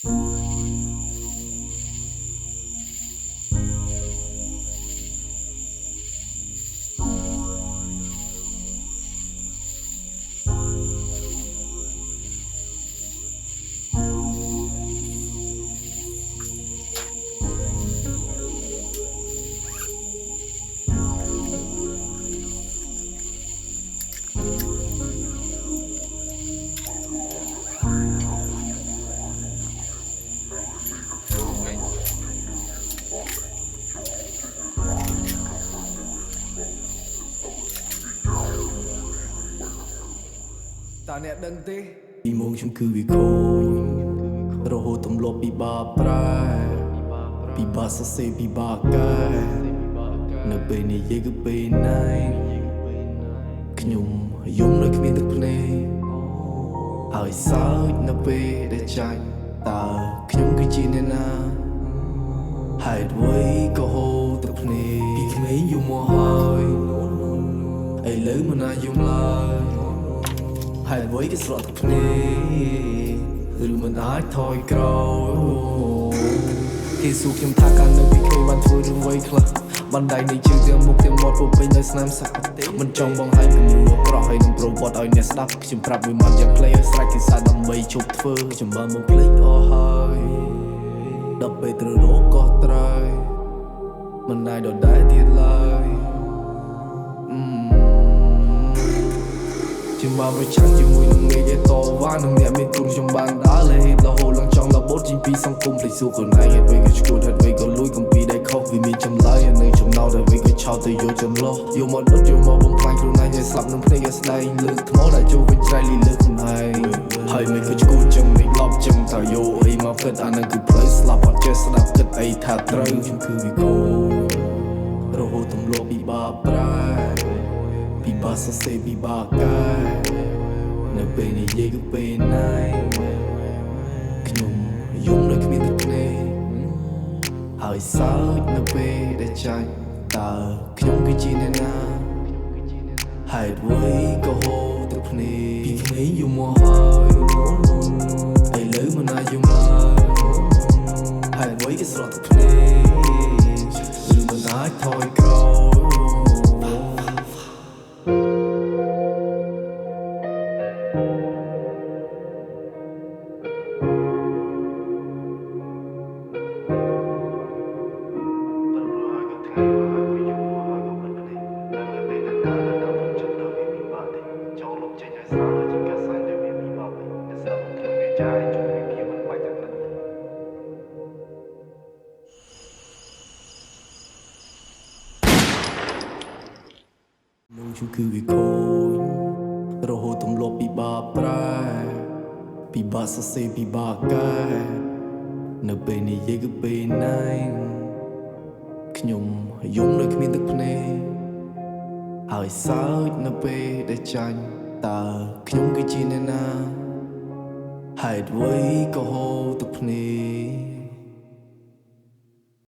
ตาเนี่ยដឹងទេពីមុងខ្ញុំគឺវាខូចរហូតទម្លាប់ពិបាកប្រែពិបាកសរសេរពិបាកកែនៅពេលនិយាយគឺពេលណៃខ្ញុំយំនៅគ្មានទឹកភ្នែកហើយសើចនៅពេលដែលចាញ់តើខ្ញុំគឺជាអ្នកណាហេតុអ្វីក៏ហូរទឹកភ្នែកពីក្មេងយំមកហើយឥឡូវមិនអាចយំឡើយហេតុអ្វីក៏ស្រក់ទឹកភ្នែកឬមិនអាចថយក្រោយគេសួរខ្ញុំថាកាលនៅពីគេបានធ្វើរឿងអ្វីខ្លះបណ្ដៃនៃជើងទាំងមុខទាំងមាត់ពោពេញដោយស្នាមសាក់មិនចង់បង្ហាញគំនូរក្រោះហើយនឹងប្រវត្តិឲ្យអ្នកស្ដាប់ខ្ញុំប្រាប់មួយម៉ាត់យ៉ាងខ្លីឲ្យស្រេចគេសារដើម្បីជប់ធ្វើចំបើមកភ្លេចអស់ហើយដល់ពេលត្រូវរកកោះត្រើយមិនអាចដដែលទៀតឡើយខ្ញុំបានប្រឆាំងជាមួយនឹងមេឃឯតវ៉ានឹងអ្នកមានគុណខ្ញុំបានដើរលេហេតុរហូតឡើងចង់របូតចេញពីសង្គមភ្លេចសួរខ្លួនឯងហេតុអ្វីក៏ឈួតហេតុអ្វីក៏លួចកំពីដែលខុសវាមានចម្លើយហើយនឹងចំណោទអ្វីក៏ឆោតទៅយកចំលោះយកមកដុតយកមកបំផ្លាញខ្លួនឯងឲ្យស្លាប់នឹងភ្នែកឲ្យស្ដែងលើកថ្មដែលចូលវិញច្រៃលីលើខ្លួនឯងហើយមិនក៏ឈួតចឹងមិនឡប់ចឹងថាយកអីមកគិតអានឹងគឺផ្លូវស្លាប់អត់ចេះស្ដាប់គិតអីថាត្រូវខ្ញុំគឺវាគោរហូតទម្លាប់ពិបាកប្រែពិបាកសរសេរពិបាកកែនៅពេលនិយាយគឺពេលណៃខ្ញុំយំនៅគ្មានទឹកភ្នែកហើយសើចនៅពេលដែលចាញ់តើខ្ញុំគឺជាអ្នកណាហេតុអ្វីក៏ហូរទឹកភ្នែកពីក្មេងយំមកហើយឥឡូវមិនអាចយំឡើយហេតុអ្វីក៏ស្រក់ទឹកភ្នែកឬមិនអាចថយក្រោយខ្ញុំគឺវាខូចរហូតទម្លាប់ពិបាកប្រែពិបាកសរសេរពិបាកកែនៅពេលនិយាយគឺពេលណៃខ្ញុំយំនៅគ្មានទឹកភ្នែកហើយសើចនៅពេលដែលចាញ់តើខ្ញុំគឺជាអ្នកណាហេតុអ្វីក៏ហូរទឹកភ្នែក